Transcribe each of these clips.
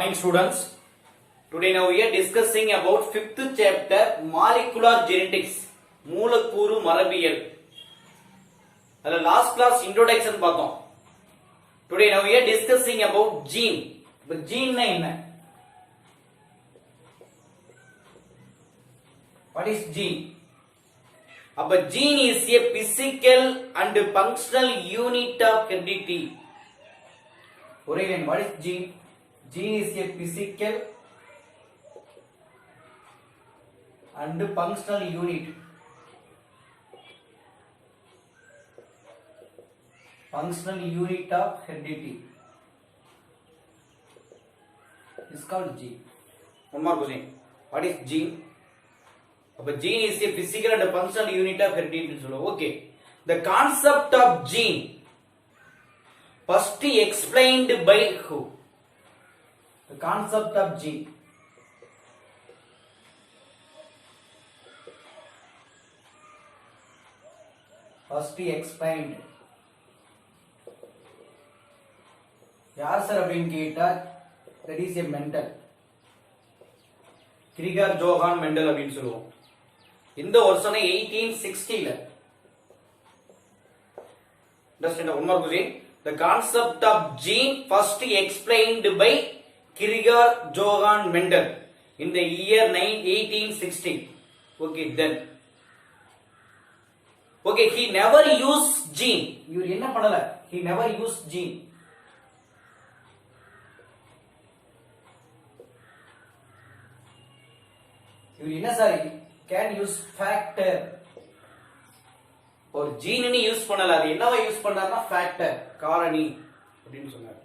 morning students. Today now we are discussing about 5th chapter molecular genetics. மூலக்கூறு மரபியல். அதுல last class introduction பார்த்தோம். Today now we are discussing about gene. இப்ப gene னா என்ன? What is gene? அப்ப gene is a physical and functional unit of heredity. What is gene? Gene is a physical and functional unit. Functional unit of heredity is called gene. One more question. What is gene? Gene is a physical and functional unit of heredity. Okay. The concept of gene first explained by who? The concept of gene. First explained. யார் sir அப்படின்னு கேட்டா that is a Mendel. Krieger Johann Mendel அப்படின்னு சொல்லுவோம். இந்த வருஷம் 1860ல. Understand one more question. The concept of gene first explained by Krieger Johann Mendel in the year 1860. Okay, then. Okay, he never used gene. இவர் என்ன பண்ணல? He never used gene. இவர் என்ன sir? Can use factor. ஒரு gene நீ use பண்ணல, அது என்னவா யூஸ் பண்ணாருன்னா ஃபேக்டர், காரணி அப்படின்னு சொன்னார்.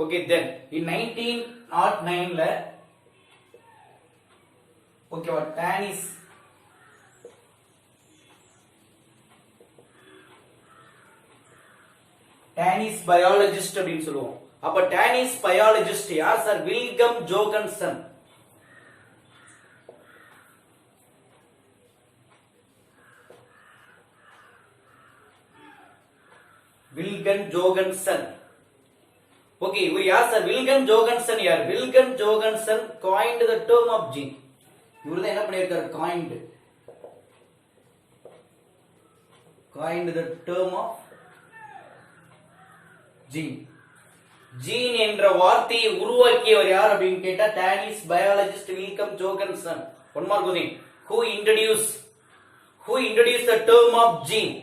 ஓகே, தென் in 1909ல ஓகேவா டானிஸ் பயாலஜிஸ்ட் அப்படின்னு சொல்லுவோம். அப்ப டானிஸ் பயாலஜிஸ்ட் யார் sir? Vilgam Johansson. Wilhelm Jorgensen. Okay, we ask Wilhelm Jorgensen here. Wilhelm Jorgensen coined the term of gene. இவரு தான் என்ன பண்ணிருக்காரு? coined the term of gene. gene என்ற வார்த்தையை உருவாக்கியவர் யார் அப்படின்னு கேட்டா டானிஸ் biologist Vilgam Johansson. One more question. Who introduced the term of gene?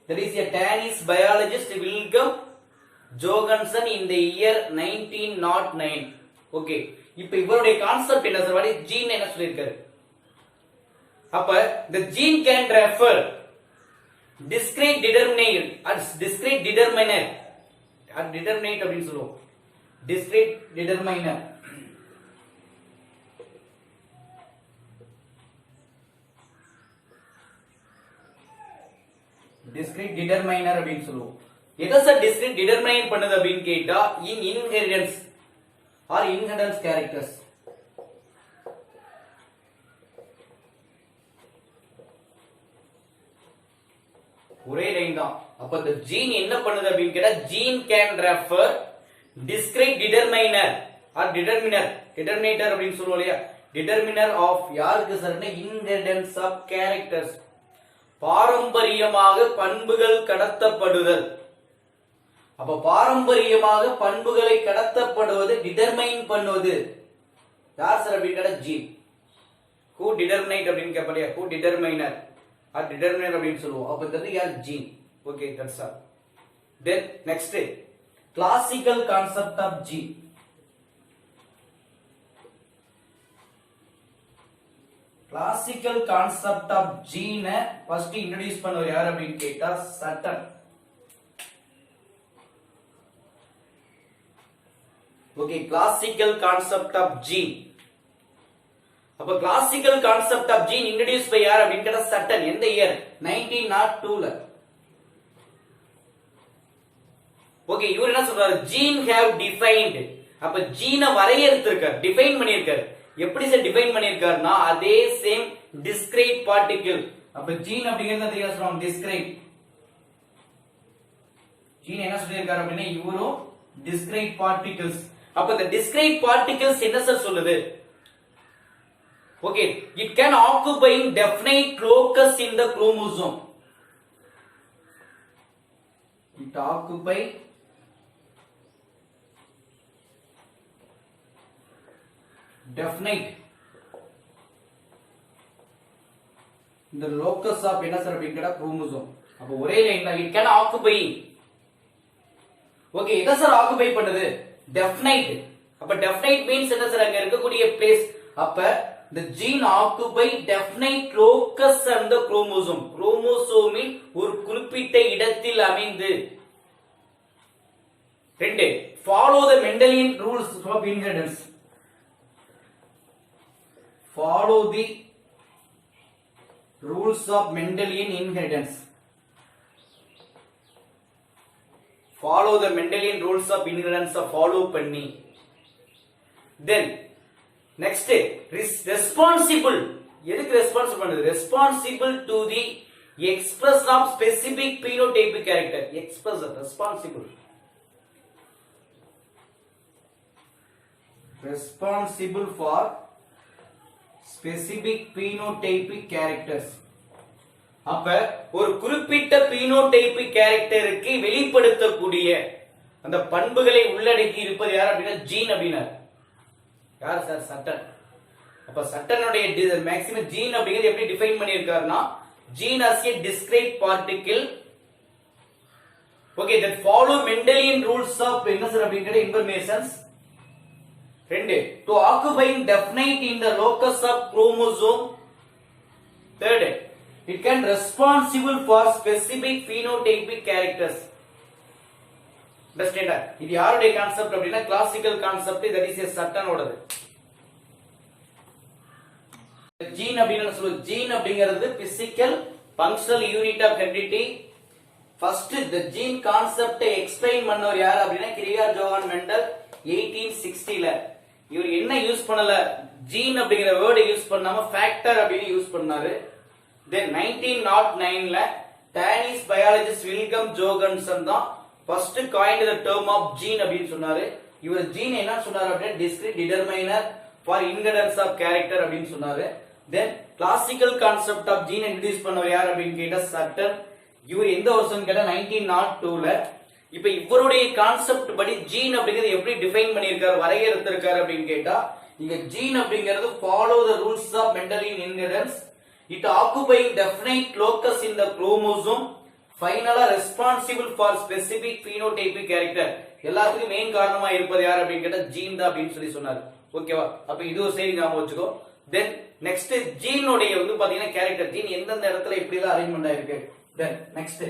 There is a Danish biologist Wilhelm Jorgensen in the year 1909. Okay. இப்ப இவருடைய கான்செப்ட் என்ன சார்? வாட் இஸ் ஜீன் என்ன சொல்லிருக்காரு? அப்ப the gene can refer discrete determinant அப்படின்னு சொல்லுவோம். discrete determiner. discrete determiner அப்படின்னு சொல்லுவோம். எதை சார் discrete determine பண்ணுது அப்படின்னு கேட்டா inheritance or inheritance characters. ஒரே லைன் தான். அப்ப இந்த ஜீன் என்ன பண்ணுது அப்படின்னு கேட்டா gene can refer discrete determiner or determinator அப்படின்னு சொல்லுவோம் இல்லையா? determiner of யாருக்கு சார்னா inheritance of characters. பாரம்பரியமாக பண்புகள் கடத்தப்படுதல். அப்ப பாரம்பரியமாக பண்புகளை கடத்தப்படுவது டிட்டர்மைன் பண்ணுவது யார் சார் அப்படின்னு கேட்டா ஜீன். who determinate அப்படின்னு கேட்பாங்க. who determiner or determiner அப்படின்னு சொல்லுவோம். அப்ப இது யார்? Gene. Okay, that's all. then next classical concept of gene. Classical concept of ஜீனை ஃபர்ஸ்ட் இன்ட்ரோடியூஸ் பண்ணவர் யார் அப்படின்னு கேட்டா Sutton. Okay, classical concept of gene. அப்ப classical concept of gene introduce by யார் அப்படின்னு கேட்டா சட்டன். எந்த இயர்? 1902ல. ஓகே, இவர் என்ன சொல்றாரு? Gene have defined. அப்ப ஜீனை வரையறுத்திருக்கார், டிஃபைன் பண்ணியிருக்காரு. எப்படி சார் டிஃபைன் பண்ணிருக்காருன்னா அதே சேம் discrete particle. அப்ப ஜீன் அப்படிங்கறது தெரியும் சொல்றோம் discrete. ஜீன் என்ன சொல்லிருக்காரு அப்படினா இவரும் discrete particles அப்ப இந்த discrete particles என்ன சார் சொல்லுது? Okay, it can occupy definite locus in the chromosome. It occupy definite the locus of என்ன சார் அப்படிங்கற chromosome. அப்ப ஒரே லைன்ல it can occupy. ஓகே, எதை சார் ஆக்குபை பண்ணுது? definite. அப்ப definite means என்ன சார்? அங்க இருக்கக்கூடிய place. அப்ப the gene occupy definite locus on the chromosome. குரோமோசோமில் ஒரு குறிப்பிட்ட இடத்தில் அமைந்து. 2. Follow the Mendelian rules of inheritance. Follow the rules of Mendelian inheritance. Follow the Mendelian rules of inheritance follow பண்ணி. Then next responsible. எதுக்கு responsible பண்ணுது? Responsible to the expression of specific phenotypic character. Expression responsible. Responsible for specific phenotypic characters. அப்ப ஒரு குறிப்பிட்ட phenotypic characterக்கு வெளிப்படுத்தக்கூடிய அந்த பண்புகளை உள்ளடக்கி இருப்பது யார் அப்படினா ஜீன் அப்படினா யார் சார்? சட்டன். அப்ப சட்டனுடைய மேக்ஸிமம் ஜீன் அப்படிங்கிறது எப்படி டிஃபைன் பண்ணியிருக்காருன்னா gene as a discrete particle, okay, that follow Mendelian rules of என்ன சார் அப்படிங்கற informations. 2. To occupy definite in the locus of chromosome. 3. It can responsible for specific phenotypic characters. Understand? இது யாருடைய concept அப்படினா classical concept, that is a சட்டன் ஓடது. Gene அப்படினா சொல்லுங்க. Gene அப்படிங்கிறது physical functional unit of heredity. First the gene concept explain பண்ணவர் யார் அப்படினா கிரிகார் ஜோஹான் மெண்டல் 1860 ல. இவர் என்ன யூஸ் பண்ணல? ஜீன் அப்படிங்கிற வேர்ட் யூஸ் பண்ணாம ஃபேக்டர் அப்படின்னு யூஸ் பண்ணாரு. Then 1909 ல Danish biologist Wilhelm Jorgensen தான் first coined the term of gene அப்படின்னு சொன்னாரு. இவர் ஜீன் என்ன சொன்னாரு அப்படினா discrete determiner for inheritance of character அப்படின்னு சொன்னாரு. Then classical concept of gene introduce பண்ணவர் யார் அப்படின்னு கேட்டா சட்டன். இவர் எந்த வருஷம் கேட்டா 1902 ல. இப்ப இவருடைய கான்செப்ட் படி ஜீன் அப்படிங்கிறது எப்படி டிஃபைன் பண்ணியிருக்காரு, வரையறுத்திருக்காரு அப்படின்னு கேட்டா இங்க ஜீன் அப்படிங்கிறது follow the rules of Mendelian inheritance. It occupying definite locus in the chromosome. Finally responsible for specific phenotypic character. எல்லாத்துக்கும் மெயின் காரணமா இருப்பது யார் அப்படின்னு கேட்டா ஜீன் தான் அப்படின்னு சொல்லி சொன்னாரு. ஓகேவா? அப்ப இது ஒரு செய்தி ஞாபகம் வச்சுக்கோ. தென் நெக்ஸ்ட் ஜீனோடைய வந்து பாத்தீங்கன்னா கேரக்டர், ஜீன் எந்தெந்த இடத்துல எப்படி எல்லாம் அரேஞ்ச்மெண்ட் ஆயிருக்கு. தென் நெக்ஸ்ட்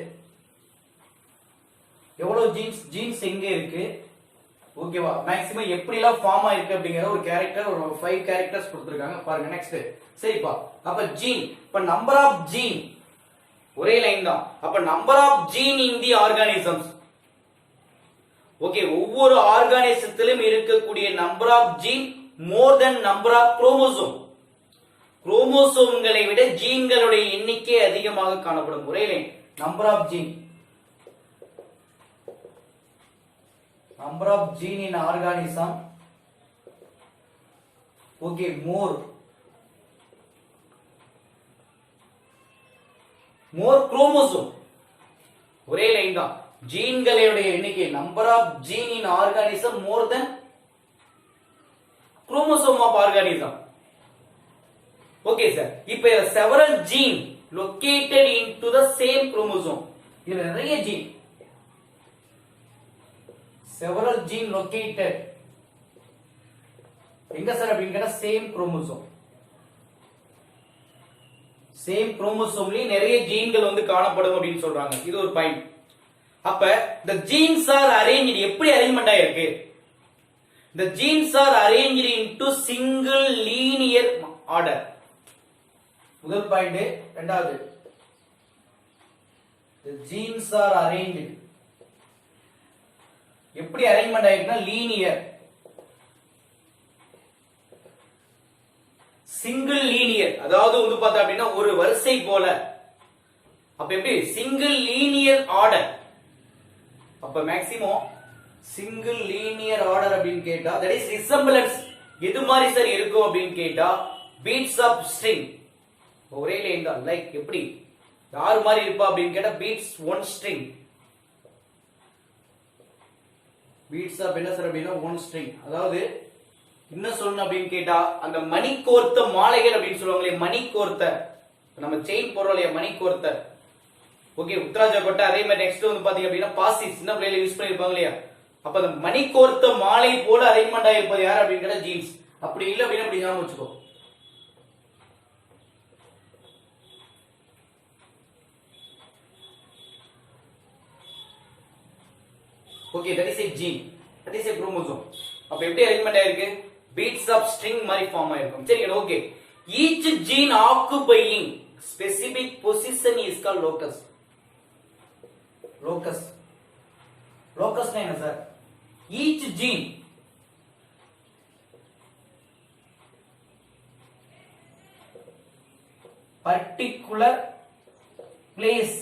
எவ்வளவு ஜீன்ஸ் எங்க இருக்கு, ஓகேவா, மேக்ஸிமம் எப்படி எல்லாம் ஃபார்ம் ஆயிருக்கு அப்படிங்கிற ஒரு கேரக்டர், ஒரு 5 கேரக்டர்ஸ் கொடுத்திருக்காங்க பாருங்க. நெக்ஸ்ட் சரிப்பா, அப்ப ஜீன், இப்ப நம்பர் ஆஃப் ஜீன் ஒரே லைன் தான். அப்ப number of gene in the organisms, okay, ஒவ்வொரு ஆர்கானிசத்திலும் இருக்கக்கூடிய number of gene more than number of chromosome. குரோமோசோம்களை விட ஜீன்களுடைய எண்ணிக்கை அதிகமாக காணப்படும். ஒரே line, number of gene, number of gene in organism, okay, more chromosome. ஒரே லைன் தான், ஜீன்களுடைய எண்ணிக்கை number of gene in organism more than chromosome of organism. Okay sir, இப்போ several gene located into the same chromosome. இதுல நிறைய gene, several gene located எங்க sir அப்படின்னு கேட்டா சேம் குரோமோசோம். சேம் குரோமோசோம்லயே நிறைய ஜீன்கள் வந்து காணப்படும் அப்படின்னு சொல்றாங்க. இது ஒரு பாயிண்ட். அப்ப the genes are arranged, எப்படி அரேஞ்ச்மென்ட் ஆயிருக்கு? the genes are arranged into single linear order. முதல் பாயிண்ட். இரண்டாவது, the genes are arranged, எப்படி அரேஞ்ச்மென்ட் ஆயிருக்குன்னா லீனியர், சிங்கிள் லீனியர், அதாவது வந்து பார்த்தா அப்படின்னா ஒரு வரிசை போல. அப்ப எப்படி சிங்கிள் லீனியர் ஆர்டர். அப்ப மேக்ஸிமம் சிங்கிள் லீனியர் ஆர்டர் அப்படின்னு கேட்டா that is resemblance எது மாதிரி சார் இருக்கும் அப்படின்னு கேட்டா beats of string ஒரே லைன் தான் லைக் எப்படி யார் மாதிரி இருப்பா அப்படின்னு கேட்டா beats one string beats of என்ன சார் அப்படின்னா one string அதாவது என்ன சொல்லணும் அப்படின்னு கேட்டா அந்த மணி கோர்த்த மாலைகள் அப்படின்னு சொல்லுவாங்களே மணி கோர்த்த நம்ம செயின் போடுறோம் இல்லையா மணி கோர்த்த ஓகே உத்தராஜ கொட்டை அதே மாதிரி நெக்ஸ்ட் வந்து பாத்தீங்க அப்படின்னா பாசி சின்ன பிள்ளைல யூஸ் பண்ணிருப்பாங்க இல்லையா அப்ப அந்த மணி கோர்த்த மாலை போல அரேஞ்ச்மெண்ட் ஆயிருப்பது யார் அப்படின்னு கேட்டா ஜீன்ஸ் அப்படி இல்ல அப்படின்னா அப்படி ஞாபகம் வச்சுக்கோ okay that is a gene that is a chromosome அப்ப எப்படி அரேஞ்ச்மெண்ட் ஆயிருக்கு beats of string மாதிரி ஃபார்ம் ஆயிருக்கும் சரி okay each gene occupying specific position is called locus locus locus என்ன sir each gene particular place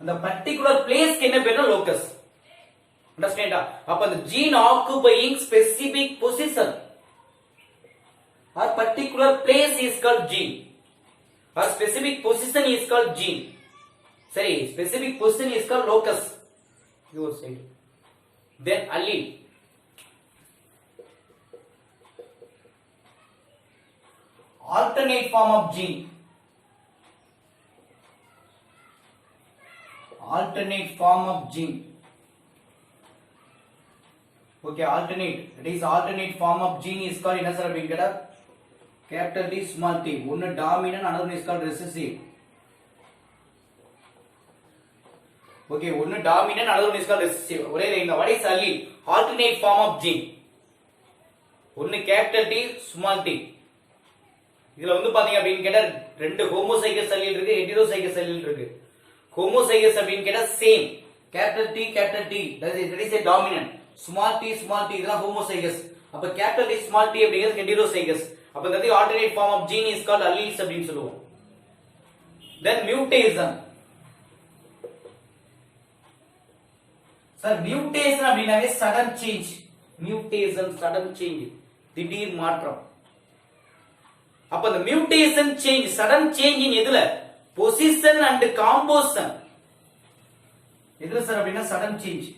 அந்த particular place க்கு என்ன பேருனா locus understand அப்ப அந்த gene occupying specific position or particular place is called gene or specific position is called gene சரி specific position is called locus your side then allele alternate form of gene alternate form of gene okay alternate it is alternate form of gene is called என்ன sir அப்படிங்க கேட்டா capital D small t one dominant another one is called recessive okay one dominant another one is called recessive ஒரே லைன்ல what is allele alternate form of gene one capital T small t இதுல வந்து பாத்தீங்க அப்படின்னு கேட்டா ரெண்டு homozygous allele இருக்கு ஹெட்டரோசைகஸ் allele இருக்கு ஹோமோசைகஸ் அப்படின்னு கேட்டா same capital T that is a dominant small t இதெல்லாம் ஹோமோசைகஸ் அப்ப capital T small t அப்படிங்கிறது ஹெட்டரோசைகஸ் அப்ப the alternate form of gene is called alleles அப்படினு சொல்லுவோம் then mutation சார் mutation அப்படினாவே sudden change mutation sudden change திடீர் மாற்றம் அப்ப the mutation change sudden change in எதுல position and composition எதுல சார் அப்படினா sudden change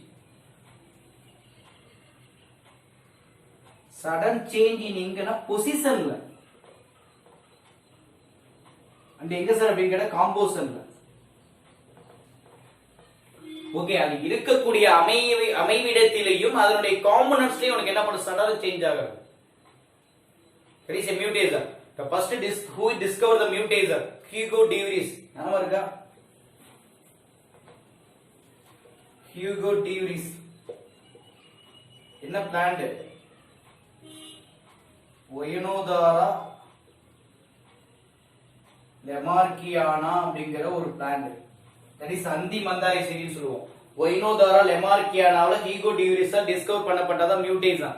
sudden change in எங்கனா பொசிஷன்ல அண்ட் எங்க சார் அப்படிங்கற காம்போசிஷன்ல ஓகே அது இருக்கக்கூடிய அமைவிடத்திலேயும் அதனுடைய காம்போனன்ட்ஸ்லயும் உங்களுக்கு என்ன பண்ண sudden change ஆகும் there is a mutation the first who discovered the mutation Hugo de Vries ஞாபகம் இருக்கா Hugo de Vries என்ன பிளான்ட் ஒயனோதாரா லெமார்கியானா அப்படிங்கிற ஒரு பிளான்ட் தட் இஸ் அந்தி மந்தாரி சீரின்னு சொல்லுவோம் ஒயனோதாரா லெமார்கியானாவுல ஹீகோ டி விரிஸ் டிஸ்கவர் பண்ணப்பட்டதா mutation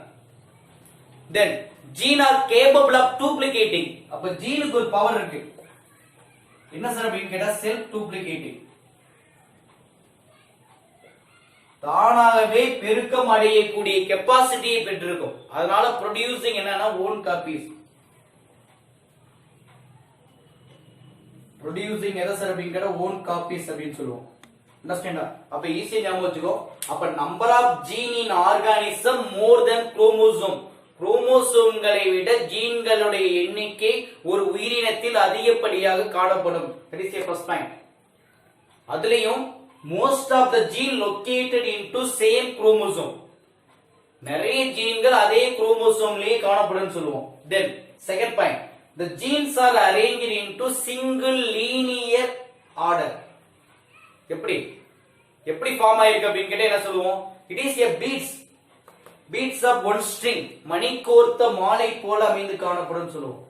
then gene are capable of duplicating அப்ப ஜீனுக்கு ஒரு பவர் இருக்கு என்ன சார் அப்படின்னு கேட்டா செல்ஃப் டூப்ளிகேட்டிங் தானாகவே பெருக்கம் அடையக்கூடிய கெப்பாசிட்டியை பெற்றிருக்கும் அதனால ப்ரொடியூசிங் என்னன்னா ஓன் காப்பீஸ் ப்ரொடியூசிங் எதை சார் அப்படிங்கிற ஓன் காப்பீஸ் அப்படின்னு சொல்லுவோம் அண்டர்ஸ்டாண்டா அப்ப ஈஸியா ஞாபகம் வச்சுக்கோ அப்ப number of gene in organism more than chromosome குரோமோசோம்களை விட ஜீன்களுடைய எண்ணிக்கை ஒரு உயிரினத்தில் அதிகப்படியாக காணப்படும் that is a first point அதுலயும் most of the gene located into same chromosome நிறைய ஜீன்கள் அதே குரோமோசோம்லயே காணப்படும்னு சொல்லுவோம் then second point the genes are arranged into single linear order எப்படி ஃபார்ம் ஆயிருக்கு அப்படின்னு கேட்டா என்ன சொல்லுவோம் it is a beats of one string மணி கோர்த்த மாலை போல அமைந்து காணப்படும் சொல்லுவோம்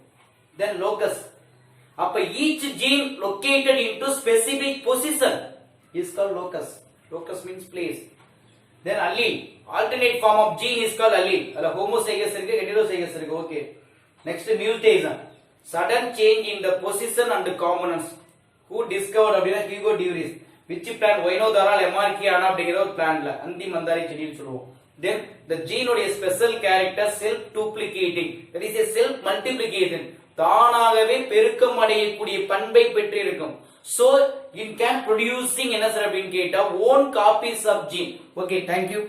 then locus அப்ப each gene located into specific position is called locus locus means place then allele alternate form of gene is called allele adha homozygous irukku heterozygous irukku okay next mutation sudden change in the position and components who discovered abina Hugo de Vries which plant வைனோதாரா லெமார்கியானா அப்படிங்கிற ஒரு பிளான்ட்ல அந்தி மந்தாரி செடின்னு சொல்லுவோம். then the gene உடைய special character self duplicating, that is a self multiplication, தானாகவே பெருக்கம் அடையக்கூடிய பண்பை பெற்று இருக்கும். so it can producing என்ன சார் அப்படின்னு கேட்டா own copies of gene. okay, thank you.